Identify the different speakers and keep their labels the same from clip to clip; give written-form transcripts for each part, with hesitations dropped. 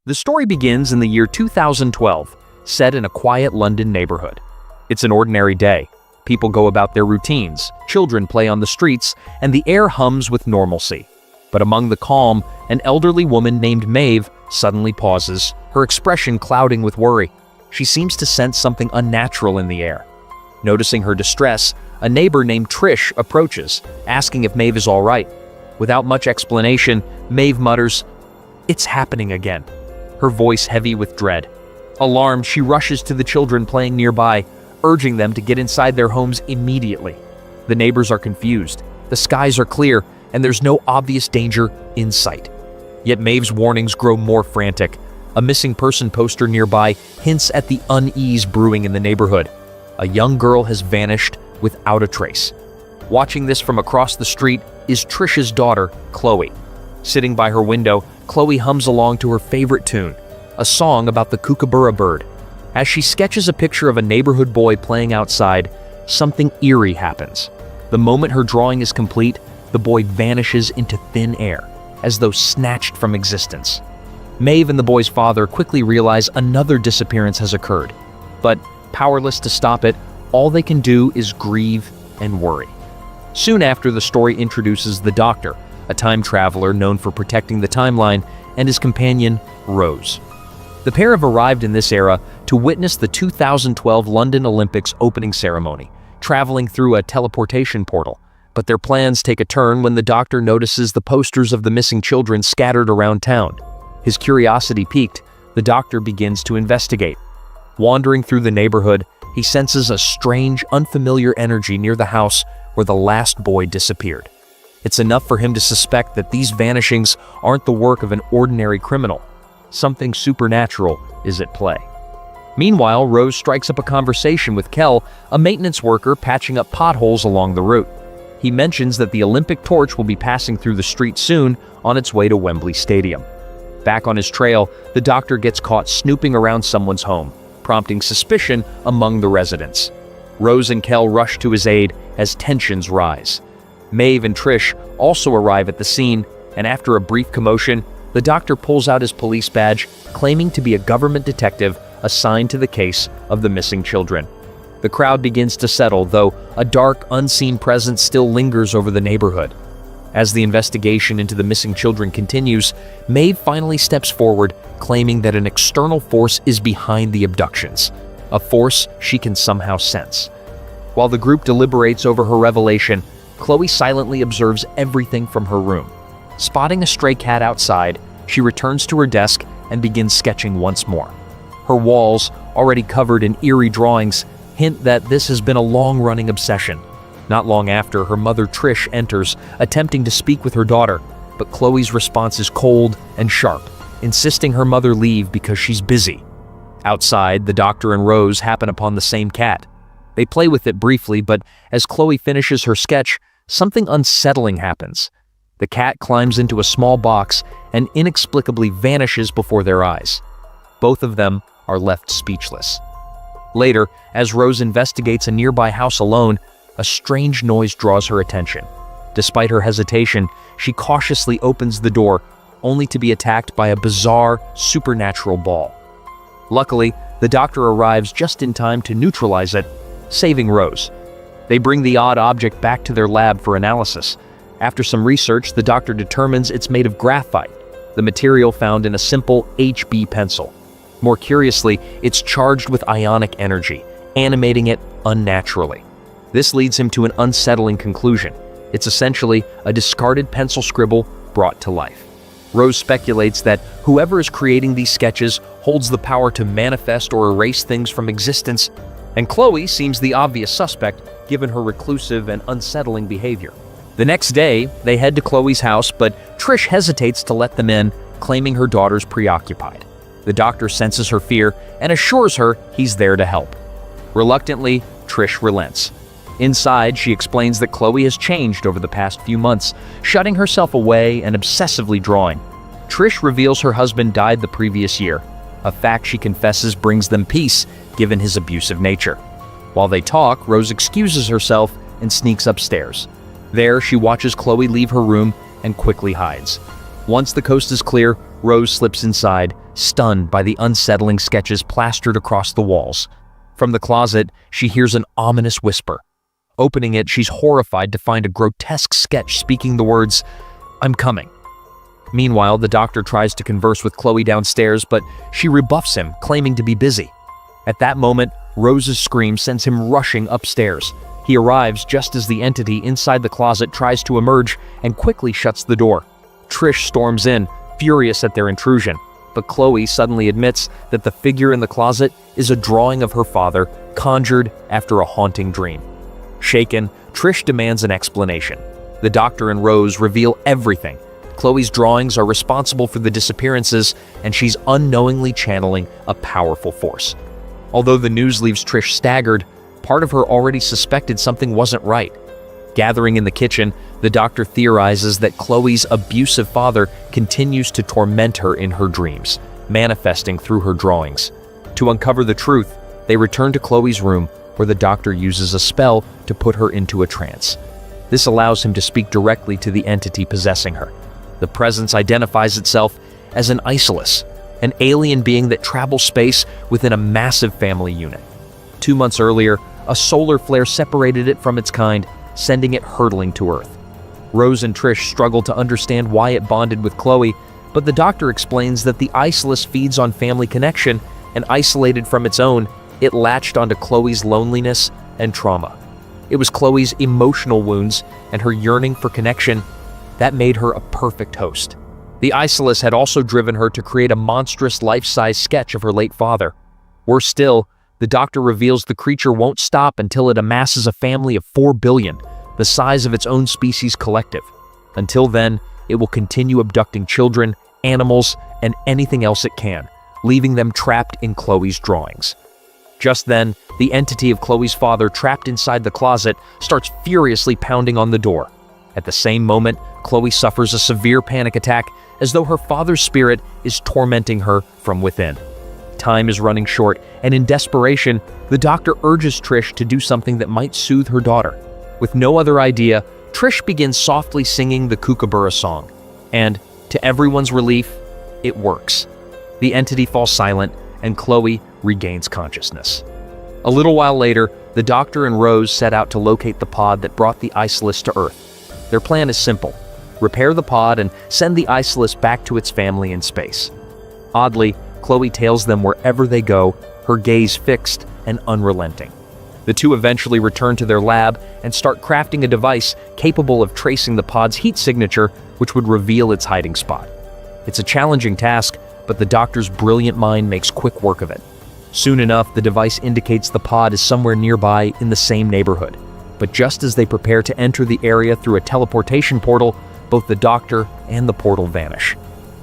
Speaker 1: The story begins in the year 2012, set in a quiet London neighborhood. It's an ordinary day. People go about their routines, children play on the streets, and the air hums with normalcy. But among the calm, an elderly woman named Maeve suddenly pauses, her expression clouding with worry. She seems to sense something unnatural in the air. Noticing her distress, a neighbor named Trish approaches, asking if Maeve is all right. Without much explanation, Maeve mutters, "It's happening again," her voice heavy with dread. Alarmed, she rushes to the children playing nearby, urging them to get inside their homes immediately. The neighbors are confused. The skies are clear, and there's no obvious danger in sight. Yet Maeve's warnings grow more frantic. A missing person poster nearby hints at the unease brewing in the neighborhood. A young girl has vanished without a trace. Watching this from across the street is Trish's daughter, Chloe. Sitting by her window, Chloe hums along to her favorite tune, a song about the kookaburra bird. As she sketches a picture of a neighborhood boy playing outside, something eerie happens. The moment her drawing is complete, the boy vanishes into thin air, as though snatched from existence. Maeve and the boy's father quickly realize another disappearance has occurred. But, powerless to stop it, all they can do is grieve and worry. Soon after, the story introduces the Doctor, a time traveler known for protecting the timeline, and his companion, Rose. The pair have arrived in this era to witness the 2012 London Olympics opening ceremony, traveling through a teleportation portal. But their plans take a turn when the Doctor notices the posters of the missing children scattered around town. His curiosity piqued, the Doctor begins to investigate. Wandering through the neighborhood, he senses a strange, unfamiliar energy near the house where the last boy disappeared. It's enough for him to suspect that these vanishings aren't the work of an ordinary criminal. Something supernatural is at play. Meanwhile, Rose strikes up a conversation with Kel, a maintenance worker patching up potholes along the route. He mentions that the Olympic torch will be passing through the street soon on its way to Wembley Stadium. Back on his trail, the Doctor gets caught snooping around someone's home, prompting suspicion among the residents. Rose and Kel rush to his aid as tensions rise. Maeve and Trish also arrive at the scene, and after a brief commotion, the Doctor pulls out his police badge, claiming to be a government detective assigned to the case of the missing children. The crowd begins to settle, though a dark, unseen presence still lingers over the neighborhood. As the investigation into the missing children continues, Maeve finally steps forward, claiming that an external force is behind the abductions, a force she can somehow sense. While the group deliberates over her revelation, Chloe silently observes everything from her room. Spotting a stray cat outside, she returns to her desk and begins sketching once more. Her walls, already covered in eerie drawings, hint that this has been a long-running obsession. Not long after, her mother Trish enters, attempting to speak with her daughter, but Chloe's response is cold and sharp, insisting her mother leave because she's busy. Outside, the Doctor and Rose happen upon the same cat. They play with it briefly, but as Chloe finishes her sketch, something unsettling happens. The cat climbs into a small box and inexplicably vanishes before their eyes. Both of them are left speechless. Later, as Rose investigates a nearby house alone, a strange noise draws her attention. Despite her hesitation, she cautiously opens the door, only to be attacked by a bizarre, supernatural ball. Luckily, the Doctor arrives just in time to neutralize it, saving Rose. They bring the odd object back to their lab for analysis. After some research, the Doctor determines it's made of graphite, the material found in a simple HB pencil. More curiously, it's charged with ionic energy, animating it unnaturally. This leads him to an unsettling conclusion. It's essentially a discarded pencil scribble brought to life. Rose speculates that whoever is creating these sketches holds the power to manifest or erase things from existence, and Chloe seems the obvious suspect given her reclusive and unsettling behavior. The next day, they head to Chloe's house, but Trish hesitates to let them in, claiming her daughter's preoccupied. The Doctor senses her fear and assures her he's there to help. Reluctantly, Trish relents. Inside, she explains that Chloe has changed over the past few months, shutting herself away and obsessively drawing. Trish reveals her husband died the previous year, a fact she confesses brings them peace given his abusive nature. While they talk, Rose excuses herself and sneaks upstairs. There, she watches Chloe leave her room and quickly hides. Once the coast is clear, Rose slips inside, stunned by the unsettling sketches plastered across the walls. From the closet, she hears an ominous whisper. Opening it, she's horrified to find a grotesque sketch speaking the words, "I'm coming." Meanwhile, the doctor tries to converse with Chloe downstairs, but she rebuffs him, claiming to be busy. At that moment, Rose's scream sends him rushing upstairs. He arrives just as the entity inside the closet tries to emerge and quickly shuts the door. Trish storms in, furious at their intrusion, but Chloe suddenly admits that the figure in the closet is a drawing of her father, conjured after a haunting dream. Shaken, Trish demands an explanation. The doctor and Rose reveal everything. Chloe's drawings are responsible for the disappearances, and she's unknowingly channeling a powerful force. Although the news leaves Trish staggered, part of her already suspected something wasn't right. Gathering in the kitchen, the doctor theorizes that Chloe's abusive father continues to torment her in her dreams, manifesting through her drawings. To uncover the truth, they return to Chloe's room, where the doctor uses a spell to put her into a trance. This allows him to speak directly to the entity possessing her. The presence identifies itself as an isolus, an alien being that travels space within a massive family unit. 2 months earlier, a solar flare separated it from its kind, sending it hurtling to Earth. Rose and Trish struggle to understand why it bonded with Chloe, but the doctor explains that the isolus feeds on family connection, and isolated from its own, it latched onto Chloe's loneliness and trauma. It was Chloe's emotional wounds and her yearning for connection that made her a perfect host. The isolus had also driven her to create a monstrous life-size sketch of her late father. Worse still, the doctor reveals the creature won't stop until it amasses a family of 4 billion, the size of its own species collective. Until then, it will continue abducting children, animals, and anything else it can, leaving them trapped in Chloe's drawings. Just then, the entity of Chloe's father trapped inside the closet starts furiously pounding on the door. At the same moment, Chloe suffers a severe panic attack as though her father's spirit is tormenting her from within. Time is running short, and in desperation, the doctor urges Trish to do something that might soothe her daughter. With no other idea, Trish begins softly singing the Kookaburra song, and, to everyone's relief, it works. The entity falls silent, and Chloe regains consciousness. A little while later, the doctor and Rose set out to locate the pod that brought the isolus to Earth. Their plan is simple: repair the pod and send the isolus back to its family in space. Oddly, Chloe tails them wherever they go, her gaze fixed and unrelenting. The two eventually return to their lab and start crafting a device capable of tracing the pod's heat signature, which would reveal its hiding spot. It's a challenging task, but the doctor's brilliant mind makes quick work of it. Soon enough, the device indicates the pod is somewhere nearby in the same neighborhood. But just as they prepare to enter the area through a teleportation portal, both the doctor and the portal vanish.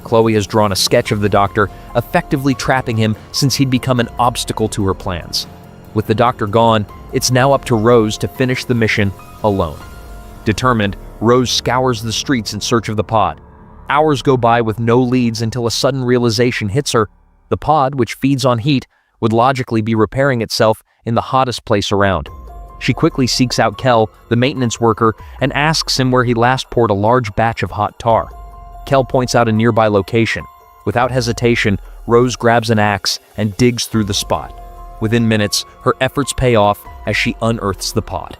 Speaker 1: Chloe has drawn a sketch of the doctor, effectively trapping him since he'd become an obstacle to her plans. With the doctor gone, it's now up to Rose to finish the mission alone. Determined, Rose scours the streets in search of the pod. Hours go by with no leads until a sudden realization hits her. The pod, which feeds on heat, would logically be repairing itself in the hottest place around. She quickly seeks out Kel, the maintenance worker, and asks him where he last poured a large batch of hot tar. Kel points out a nearby location. Without hesitation, Rose grabs an axe and digs through the spot. Within minutes, her efforts pay off as she unearths the pod.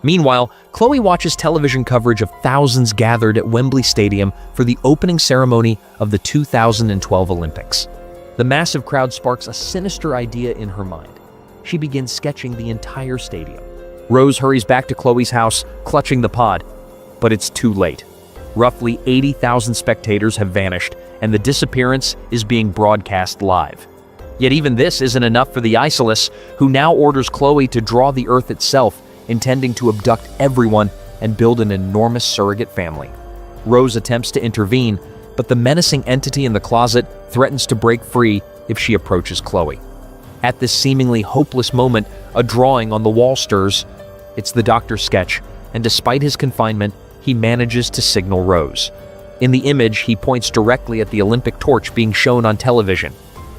Speaker 1: Meanwhile, Chloe watches television coverage of thousands gathered at Wembley Stadium for the opening ceremony of the 2012 Olympics. The massive crowd sparks a sinister idea in her mind. She begins sketching the entire stadium. Rose hurries back to Chloe's house, clutching the pod, but it's too late. Roughly 80,000 spectators have vanished, and the disappearance is being broadcast live. Yet even this isn't enough for the isolus, who now orders Chloe to draw the Earth itself, intending to abduct everyone and build an enormous surrogate family. Rose attempts to intervene, but the menacing entity in the closet threatens to break free if she approaches Chloe. At this seemingly hopeless moment, a drawing on the wall stirs. It's the doctor's sketch, and despite his confinement, he manages to signal Rose. In the image, he points directly at the Olympic torch being shown on television.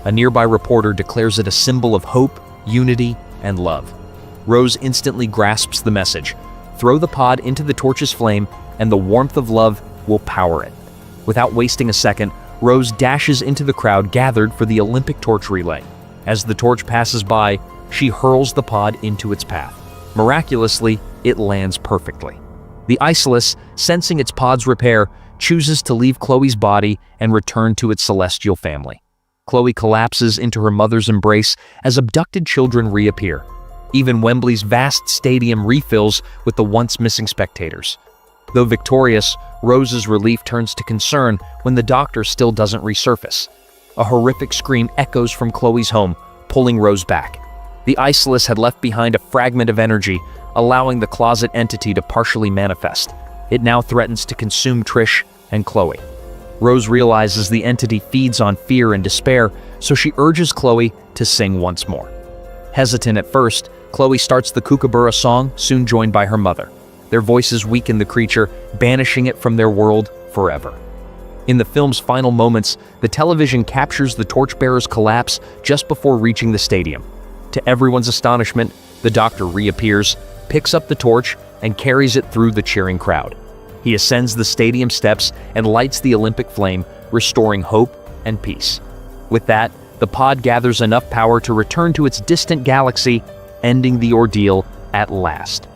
Speaker 1: A nearby reporter declares it a symbol of hope, unity, and love. Rose instantly grasps the message. Throw the pod into the torch's flame, and the warmth of love will power it. Without wasting a second, Rose dashes into the crowd gathered for the Olympic torch relay. As the torch passes by, she hurls the pod into its path. Miraculously, it lands perfectly. The Iceless, sensing its pod's repair, chooses to leave Chloe's body and return to its celestial family. Chloe collapses into her mother's embrace as abducted children reappear. Even Wembley's vast stadium refills with the once missing spectators. Though victorious, Rose's relief turns to concern when the doctor still doesn't resurface. A horrific scream echoes from Chloe's home, pulling Rose back. The Iceless had left behind a fragment of energy, allowing the closet entity to partially manifest. It now threatens to consume Trish and Chloe. Rose realizes the entity feeds on fear and despair, so she urges Chloe to sing once more. Hesitant at first, Chloe starts the Kookaburra song, soon joined by her mother. Their voices weaken the creature, banishing it from their world forever. In the film's final moments, the television captures the torchbearer's collapse just before reaching the stadium. To everyone's astonishment, the doctor reappears, picks up the torch, and carries it through the cheering crowd. He ascends the stadium steps and lights the Olympic flame, restoring hope and peace. With that, the pod gathers enough power to return to its distant galaxy, ending the ordeal at last.